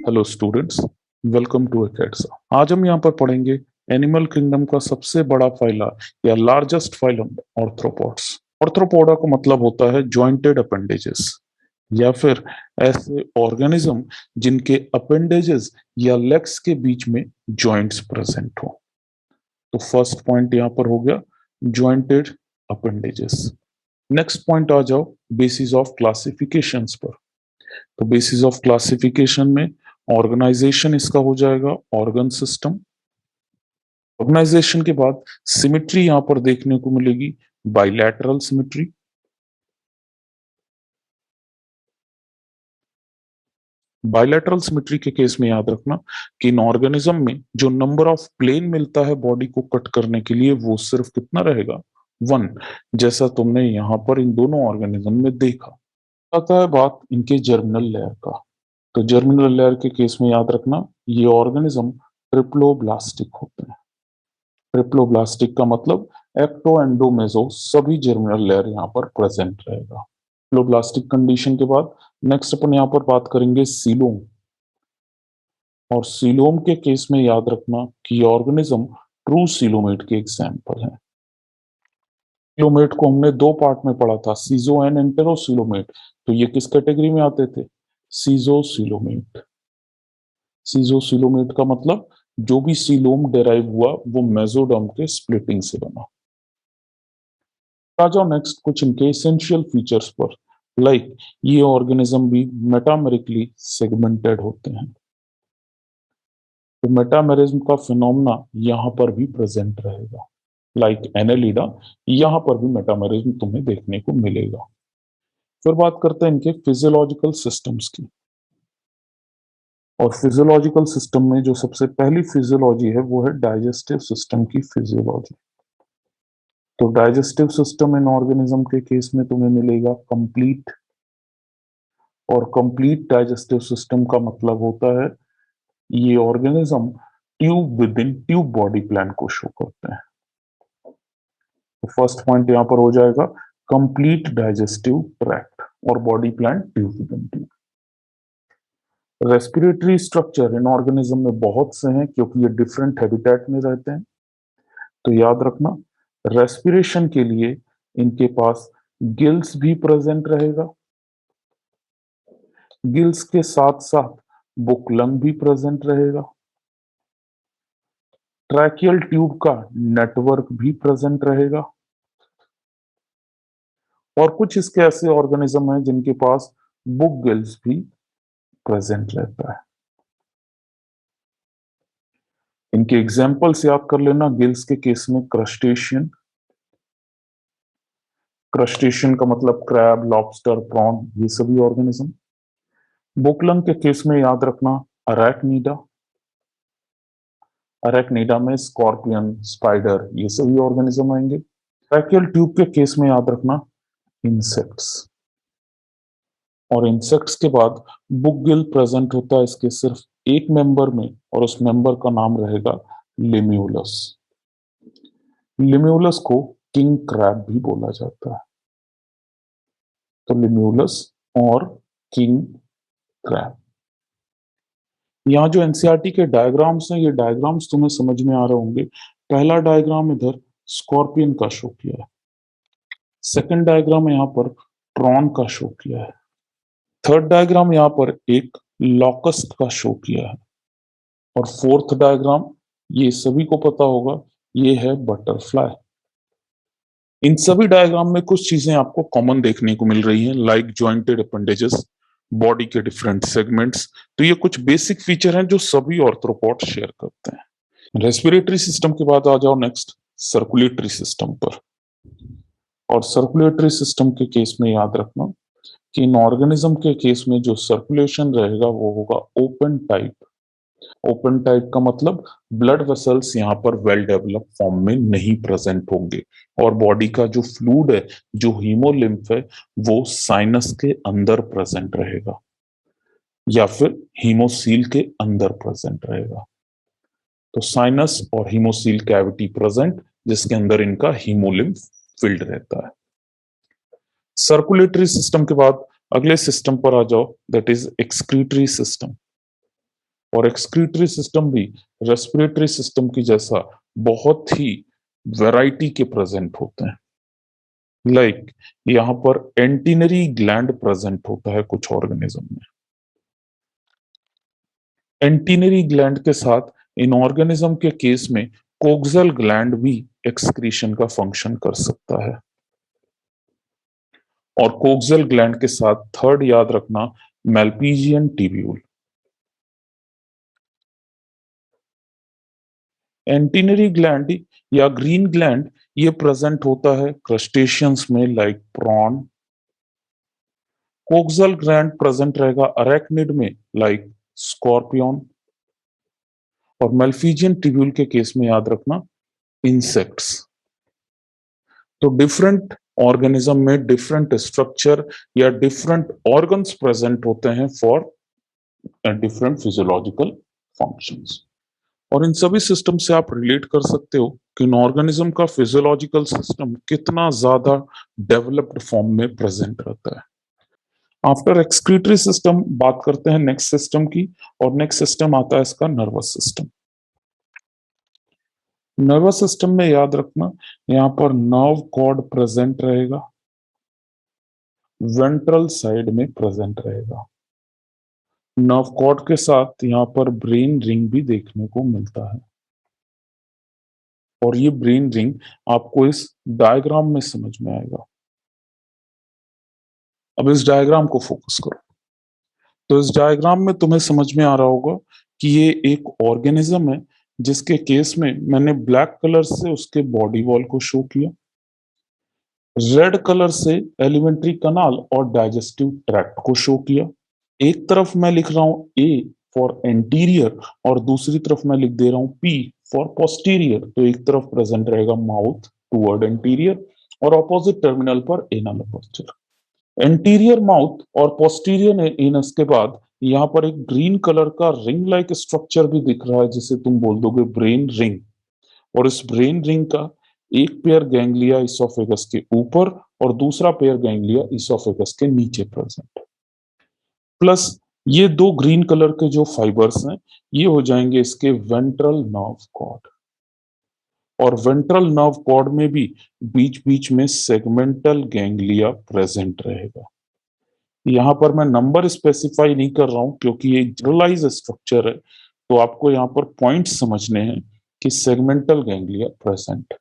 Hello students, welcome to एकेडसा। आज हम यहाँ पर पढ़ेंगे एनिमल किंगडम का सबसे बड़ा फाइला या लार्जेस्ट फाइलम ऑर्थ्रोपोड्स। ऑर्थ्रोपोडा का मतलब होता है जॉइंटेड अपेंडेजेस या फिर ऐसे ऑर्गेनिज्म जिनके अपेंडेजेस या लेग्स के बीच में जॉइंट्स प्रेजेंट हो। तो फर्स्ट पॉइंट यहाँ पर हो गया जॉइंटेड अपेंडेजेस। नेक्स्ट पॉइंट आ जाओ बेसिस ऑफ क्लासिफिकेशंस पर। तो बेसिस ऑफ क्लासिफिकेशन में ऑर्गेनाइजेशन इसका हो जाएगा ऑर्गन सिस्टम। ऑर्गेनाइजेशन के बाद सिमेट्री यहां पर देखने को मिलेगी बाइलैटरल सिमेट्री। बाइलैटरल सिमेट्री के केस में याद रखना कि इन ऑर्गेनिज्म में जो नंबर ऑफ प्लेन मिलता है बॉडी को कट करने के लिए वो सिर्फ कितना रहेगा, 1, जैसा तुमने यहाँ पर इन दोनों ऑर्गेनिज्म में देखा। आता है बात इनके जर्मिनल लेयर का। तो जर्मिनल लेयर के केस में याद रखना ये ऑर्गेनिज्म ट्रिप्लोब्लास्टिक होते हैं। ट्रिप्लोब्लास्टिक का मतलब एक्टो एंडो मेसो सभी जर्मिनल लेयर यहाँ पर प्रेजेंट रहेगा। ट्रिप्लोब्लास्टिक कंडीशन के बाद नेक्स्ट अपन यहाँ पर बात करेंगे सीलोम। और सीलोम के केस में याद रखना कि ऑर्गेनिज्म ट्रू सीलोमेट के एग्जाम्पल है। सीलोमेट को हमने दो पार्ट में पढ़ा था, सीजो एंड एंटेरोसीलोमेट। तो ये किस कैटेगरी में आते थे, सीजोसीलोमेट। सीजोसीलोमेट का मतलब जो भी सीलोम डेराइव हुआ वो मेसोडर्म के स्प्लिटिंग से बना। आ जाओ नेक्स्ट कुछ इनके एसेंशियल फीचर्स पर। लाइक ये ऑर्गेनिज्म भी मेटामेरिकली सेगमेंटेड होते हैं। तो मेटामेरिज्म का फिनोमेना यहाँ पर भी प्रेजेंट रहेगा। लाइक एनेलिडा, यहाँ पर भी मेटामेरिज्म तुम्हें देखने को मिलेगा। फिर बात करते हैं इनके फिजियोलॉजिकल सिस्टम्स की। और फिजियोलॉजिकल सिस्टम में जो सबसे पहली फिजियोलॉजी है वो है डाइजेस्टिव सिस्टम की फिजियोलॉजी। तो डाइजेस्टिव सिस्टम इन ऑर्गेनिज्म के केस में तुम्हें मिलेगा कंप्लीट। और कंप्लीट डाइजेस्टिव सिस्टम का मतलब होता है ये organism tube with in tube body plan को शो करते हैं। तो फर्स्ट पॉइंट यहां पर हो जाएगा कंप्लीट डाइजेस्टिव ट्रैक्ट और body plan tube with in tube. Respiratory structure in organism में बहुत से हैं क्योंकि ये डिफरेंट हैबिटेट में रहते हैं। तो याद रखना रेस्पिरेशन के लिए इनके पास गिल्स भी प्रेजेंट रहेगा। गिल्स के साथ साथ बुकलंग भी प्रेजेंट रहेगा। ट्रैकियल ट्यूब का नेटवर्क भी प्रेजेंट रहेगा। और कुछ इसके ऐसे ऑर्गेनिज्म हैं जिनके पास बुक गिल्स भी प्रेजेंट रहता है। इनके एग्जाम्पल्स याद कर लेना। गिल्स के केस में क्रस्टेशियन, क्रस्टेशियन का मतलब क्रैब, लॉबस्टर, प्रॉन, ये सभी ऑर्गेनिज्म। बुकलंग के केस में याद रखना अरैक्निडा, अरैक्निडा में स्कॉर्पियन, स्पाइडर, ये सभी ऑर्गेनिज्म आएंगे। ट्रैकियल ट्यूब के केस में याद रखना इंसेक्ट्स। और इंसेक्ट्स के बाद बुक गिल प्रेजेंट होता है इसके सिर्फ एक मेंबर में और उस मेंबर का नाम रहेगा लिम्यूलस। लिम्यूलस को किंग क्रैब भी बोला जाता है। तो लिम्यूलस और किंग क्रैब। यहाँ जो एनसीईआरटी के डायग्राम्स हैं ये डायग्राम्स तुम्हें समझ में आ रहे होंगे। पहला डायग्राम इधर स्कॉर्पियन का शो किया है। सेकंड डायग्राम यहाँ पर प्रॉन का शो किया है। थर्ड डायग्राम यहाँ पर एक लॉकस्ट का शो किया है। और फोर्थ डायग्राम ये सभी को पता होगा, ये है बटरफ्लाई। इन सभी डायग्राम में कुछ चीजें आपको कॉमन देखने को मिल रही हैं, लाइक जॉइंटेड अपेंडेजेस, बॉडी के डिफरेंट सेगमेंट्स। तो ये कुछ बेसिक फीचर हैं जो सभी ऑर्थ्रोपॉड शेयर करते हैं। रेस्पिरेटरी सिस्टम के बाद आ जाओ नेक्स्ट सर्कुलेटरी सिस्टम पर। और सर्कुलेटरी सिस्टम के केस में याद रखना कि इन ऑर्गेनिज्म के केस में जो सर्कुलेशन रहेगा वो होगा ओपन टाइप। ओपन टाइप का मतलब ब्लड वेसल्स यहाँ पर वेल डेवलप फॉर्म में नहीं प्रेजेंट होंगे और बॉडी का जो फ्लूइड है, जो हीमोलिम्फ है, वो साइनस के अंदर प्रेजेंट रहेगा या फिर हीमोसील के अंदर प्रेजेंट रहेगा। तो साइनस और हीमोसील कैविटी प्रेजेंट जिसके अंदर इनका हीमोलिम्फ फिल्ड रहता है। सर्कुलेटरी सिस्टम के बाद अगले सिस्टम पर आ जाओ, दैट इज एक्सक्रीटरी सिस्टम। और एक्सक्रीटरी सिस्टम भी रेस्पिरेटरी सिस्टम की जैसा बहुत ही वैरायटी के प्रेजेंट होते हैं। यहाँ पर एंटीनरी ग्लैंड प्रेजेंट होता है कुछ ऑर्गेनिज्म में। एंटीनरी ग्लैंड के साथ इन ऑर्गेनिज्म के केस में कोक्सल ग्लैंड भी एक्सक्रीशन का फंक्शन कर सकता है। और कोक्सल ग्लैंड के साथ थर्ड याद रखना, मेल्पीजियन ट्यूब्यूल। एंटीनरी ग्लैंड या ग्रीन ग्लैंड ये प्रेजेंट होता है क्रस्टेशियंस में like prawn. Coxal gland present रहेगा अरेक्निड में लाइक स्कॉर्पियन। और मेल्पीजियन ट्यूब्यूल के केस में याद रखना इंसेक्ट्स। तो डिफरेंट ऑर्गेनिज्म में डिफरेंट स्ट्रक्चर या डिफरेंट ऑर्गन्स प्रेजेंट होते हैं फॉर डिफरेंट फिजियोलॉजिकल फंक्शंस। और इन सभी सिस्टम से आप रिलेट कर सकते हो कि इन ऑर्गेनिज्म का फिजियोलॉजिकल सिस्टम कितना ज्यादा डेवलप्ड फॉर्म में प्रेजेंट रहता है। आफ्टर एक्सक्रीटरी सिस्टम बात करते हैं नेक्स्ट सिस्टम की, और नेक्स्ट सिस्टम आता है इसका नर्वस सिस्टम। नर्वस सिस्टम में याद रखना यहाँ पर नर्व कॉर्ड प्रेजेंट रहेगा, वेंट्रल साइड में प्रेजेंट रहेगा। नर्व कॉर्ड के साथ यहाँ पर ब्रेन रिंग भी देखने को मिलता है। और ये ब्रेन रिंग आपको इस डायग्राम में समझ में आएगा। अब इस डायग्राम को फोकस करो। तो इस डायग्राम में तुम्हें समझ में आ रहा होगा कि ये एक ऑर्गेनिज्म है जिसके केस में मैंने ब्लैक कलर से उसके बॉडी वॉल को शो किया, रेड कलर से एलिमेंट्री कनाल और डाइजेस्टिव ट्रैक्ट को शो किया। एक तरफ मैं लिख रहा हूं ए फॉर एंटीरियर और दूसरी तरफ मैं लिख दे रहा हूं पी फॉर पोस्टीरियर। तो एक तरफ प्रेजेंट रहेगा माउथ टुवर्ड एंटीरियर और ऑपोजिट टर्मिनल पर एनल अपर्चर। एंटीरियर माउथ और पोस्टीरियर एनस के बाद यहाँ पर एक ग्रीन कलर का रिंग लाइक स्ट्रक्चर भी दिख रहा है जिसे तुम बोल दोगे ब्रेन रिंग। और इस ब्रेन रिंग का एक पेयर गैंग्लिया इसोफेगस के ऊपर और दूसरा पेयर गैंग्लिया इसोफेगस के नीचे प्रेजेंट। प्लस ये दो ग्रीन कलर के जो फाइबर्स हैं ये हो जाएंगे इसके वेंट्रल नर्व कॉर्ड। और वेंट्रल नर्व कॉर्ड में भी बीच बीच में सेगमेंटल गैंग्लिया प्रेजेंट रहेगा। यहाँ पर मैं नंबर स्पेसिफाई नहीं कर रहा हूं क्योंकि ये जनरलाइज स्ट्रक्चर है, तो आपको यहाँ पर पॉइंट्स समझने हैं कि सेगमेंटल गैंग्लिया प्रेजेंट।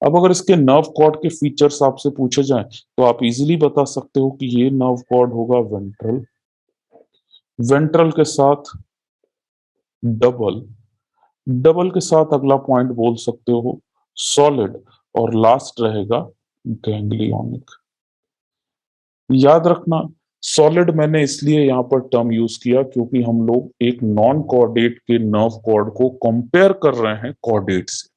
अब अगर इसके नर्व कॉर्ड के फीचर्स आपसे पूछे जाएं तो आप इजीली बता सकते हो कि ये नर्व कॉर्ड होगा वेंट्रल। वेंट्रल के साथ डबल, डबल के साथ अगला पॉइंट बोल सकते हो सॉलिड, और लास्ट रहेगा गैंग्लियोनिक। याद रखना सॉलिड मैंने इसलिए यहाँ पर टर्म यूज किया क्योंकि हम लोग एक नॉन कॉर्डेट के नर्व कॉर्ड को कंपेयर कर रहे हैं कॉर्डेट से।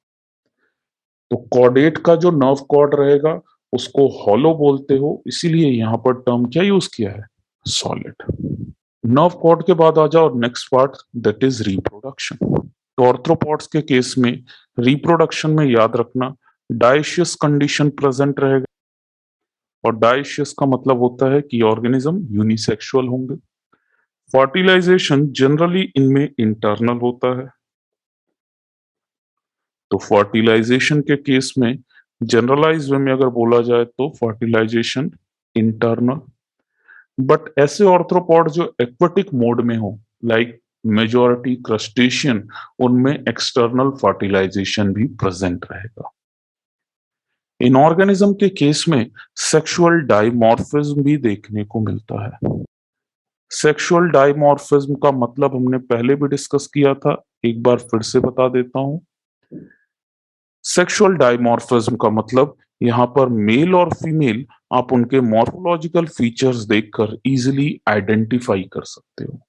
तो कॉर्डेट का जो नर्व कॉर्ड रहेगा उसको हॉलो बोलते हो, इसीलिए यहाँ पर टर्म क्या यूज किया है, सॉलिड। नर्व कॉर्ड के बाद आ जाओ next part, that is reproduction. तो ऑर्थ्रोपॉड्स के केस में रिप्रोडक्शन में याद रखना डायशियस कंडीशन प्रेजेंट रहेगा। और डायशियस का मतलब होता है कि ऑर्गेनिज्म यूनिसेक्सुअल होंगे। फर्टिलाइजेशन जनरली इनमें इंटरनल होता है। तो फर्टिलाइजेशन के केस में जनरलाइज वे में अगर बोला जाए तो फर्टिलाइजेशन इंटरनल। बट ऐसे ऑर्थ्रोपॉड जो एक्वेटिक मोड में हो लाइक मेजॉरिटी क्रस्टेशियन, उनमें एक्सटर्नल फर्टिलाइजेशन भी प्रेजेंट रहेगा। इन ऑर्गेनिज्म के केस में सेक्सुअल डाइमॉर्फिज्म भी देखने को मिलता है। सेक्सुअल डाइमॉर्फिज्म का मतलब हमने पहले भी डिस्कस किया था, एक बार फिर से बता देता हूं। सेक्सुअल डाइमॉर्फिज्म का मतलब यहाँ पर मेल और फीमेल आप उनके मॉर्फोलॉजिकल फीचर्स देखकर इजीली आइडेंटिफाई कर सकते हो।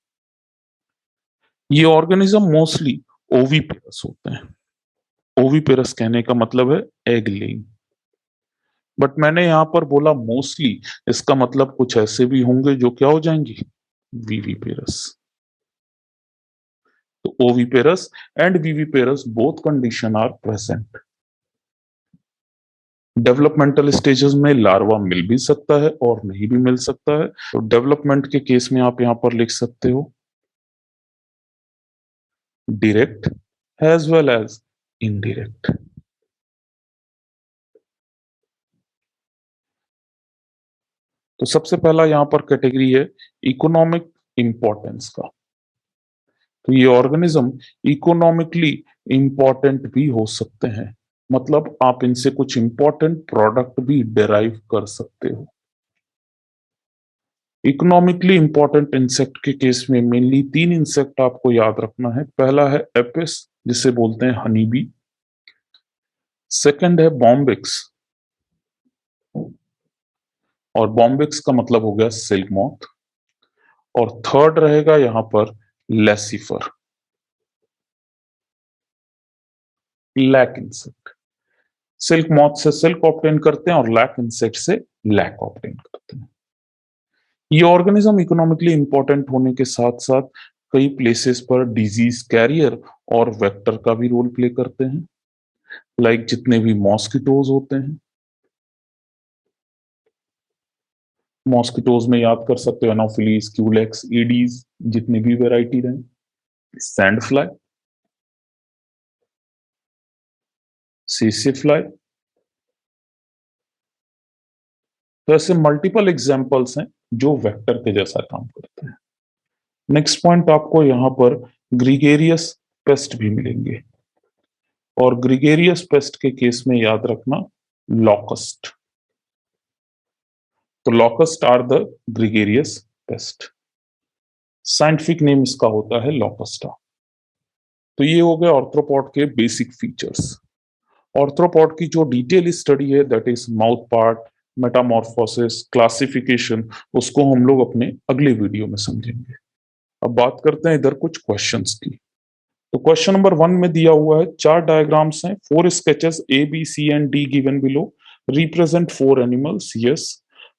ये ऑर्गेनिज्म मोस्टली ओविपेरस होते हैं। ओविपेरस कहने का मतलब है एग लेइंग। बट मैंने यहां पर बोला मोस्टली, इसका मतलब कुछ ऐसे भी होंगे जो क्या हो जाएंगी, विविपेरस। तो oviparous and viviparous both condition are present. Developmental stages में लार्वा मिल भी सकता है और नहीं भी मिल सकता है। तो डेवलपमेंट के केस में आप यहां पर लिख सकते हो direct as well as indirect. तो सबसे पहला यहां पर कैटेगरी है इकोनॉमिक इंपॉर्टेंस का। तो ये ऑर्गेनिज्म इकोनॉमिकली इंपॉर्टेंट भी हो सकते हैं, मतलब आप इनसे कुछ इंपॉर्टेंट प्रोडक्ट भी डिराइव कर सकते हो। इकोनॉमिकली इंपॉर्टेंट इंसेक्ट के केस में मेनली 3 इंसेक्ट आपको याद रखना है। पहला है एपिस, जिसे बोलते हैं हनी बी। सेकंड है बॉम्बिक्स, और बॉम्बिक्स का मतलब हो गया सिल्क मॉथ। और थर्ड रहेगा यहां पर Laccifer, lac insect. Silk moth से सिल्क ऑब्टेन करते हैं और लैक इंसेक्ट से लैक ऑब्टेन करते हैं। ये ऑर्गेनिज्म इकोनॉमिकली इंपॉर्टेंट होने के साथ साथ कई प्लेसेस पर डिजीज कैरियर और वेक्टर का भी रोल प्ले करते हैं। लाइक जितने भी मॉस्किटोज होते हैं, मॉस्किटोज में याद कर सकते हो एनोफिलीज, क्यूलेक्स, ईडीज, जितनी भी वेराइटी रहे, सैंड फ्लाई, सीसी फ्लाई। तो ऐसे मल्टीपल एग्जांपल्स हैं जो वेक्टर के जैसा काम करते हैं। नेक्स्ट पॉइंट, आपको यहां पर ग्रीगेरियस पेस्ट भी मिलेंगे, और ग्रीगेरियस पेस्ट के केस में याद रखना लॉकस्ट। तो locust are the gregarious pest, scientific name इसका होता है लॉकस्टा। तो ये हो गए ऑर्थ्रोपॉड के बेसिक फीचर्स। ऑर्थ्रोपॉड की जो डिटेल स्टडी है, that is mouth part, Metamorphosis, classification, उसको हम लोग अपने अगले वीडियो में समझेंगे। अब बात करते हैं इधर कुछ क्वेश्चंस की। तो क्वेश्चन नंबर 1 में दिया हुआ है 4 डायग्राम्स हैं, 4 sketches A, B, C and D given below represent 4 animals. Yes,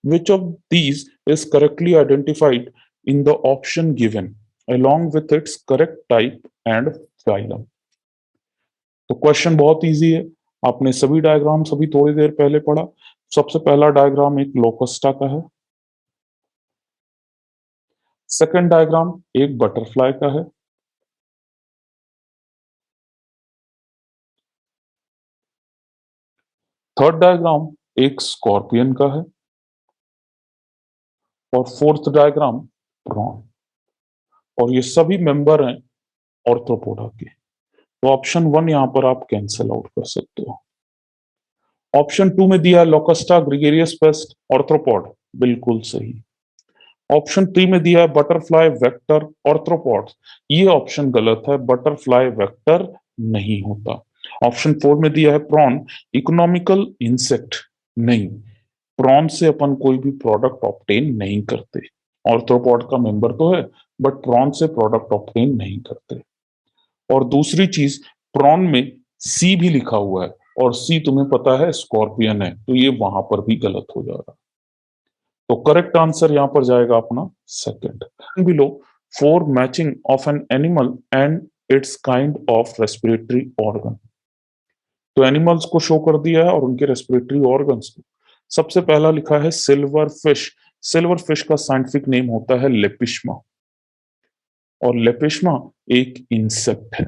which of these is correctly identified in the option given along with its correct type and phylum? तो question बहुत easy है, आपने सभी diagrams अभी थोड़ी देर पहले पढ़ा। सबसे पहला डायग्राम एक लोकस्टा का है, सेकंड डायग्राम एक बटरफ्लाई का है, थर्ड डायग्राम एक स्कॉर्पियन का है, और फोर्थ डायग्राम प्रॉन। और ये सभी मेंबर हैं ऑर्थ्रोपोडा के। तो ऑप्शन 1 यहां पर आप कैंसिल आउट कर सकते हो। ऑप्शन 2 में दिया लोकस्टा, ग्रिगेरियस पेस्ट, ऑर्थ्रोपॉड, बिल्कुल सही। ऑप्शन 3 में दिया है बटरफ्लाई, वेक्टर, ऑर्थ्रोपॉड, ये ऑप्शन गलत है, बटरफ्लाई वेक्टर नहीं होता। ऑप्शन 4 में दिया है प्रॉन, इकोनॉमिकल इंसेक्ट, नहीं, प्रॉन से अपन कोई भी प्रोडक्ट ऑब्टेन नहीं करते। ऑर्थ्रोपॉड का मेंबर तो है, बट प्रॉन से प्रोडक्ट ऑब्टेन नहीं करते। और दूसरी चीज, प्रॉन में सी भी लिखा हुआ है, और सी तुम्हें पता है स्कॉर्पियन है, तो ये वहां पर भी गलत हो जाएगा। तो करेक्ट आंसर यहां पर जाएगा अपना second. Below 4 matching of an animal and it's kind of respiratory organ. तो एनिमल्स को शो कर दिया है और उनके रेस्पिरेटरी ऑर्गन्स को। सबसे पहला लिखा है सिल्वर फिश। सिल्वर फिश का साइंटिफिक नेम होता है लेपिश्मा, और लेपिश्मा एक इंसेक्ट है।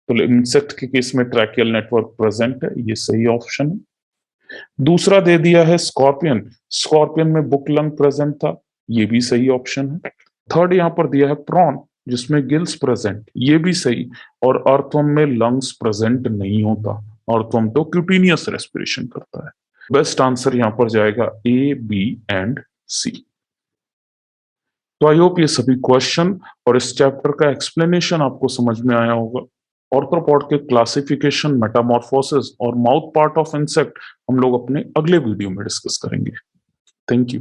तो इंसेक्ट के केस में ट्रैकियल नेटवर्क प्रेजेंट है, ये सही ऑप्शन है। दूसरा दे दिया है स्कॉर्पियन, स्कॉर्पियन में बुक लंग प्रेजेंट था, ये भी सही ऑप्शन है। थर्ड यहां पर दिया है प्रॉन, जिसमें गिल्स प्रेजेंट, ये भी सही। और अर्थवर्म में लंग्स प्रेजेंट नहीं होता, अर्थवर्म तो क्यूटिनियस रेस्पिरेशन करता है। बेस्ट आंसर यहां पर जाएगा A, B एंड C। तो आई होप ये सभी क्वेश्चन और इस चैप्टर का एक्सप्लेनेशन आपको समझ में आया होगा। ऑर्थ्रोपॉड के क्लासिफिकेशन, मेटामॉर्फोसिस और माउथ पार्ट ऑफ इंसेक्ट हम लोग अपने अगले वीडियो में डिस्कस करेंगे। Thank you.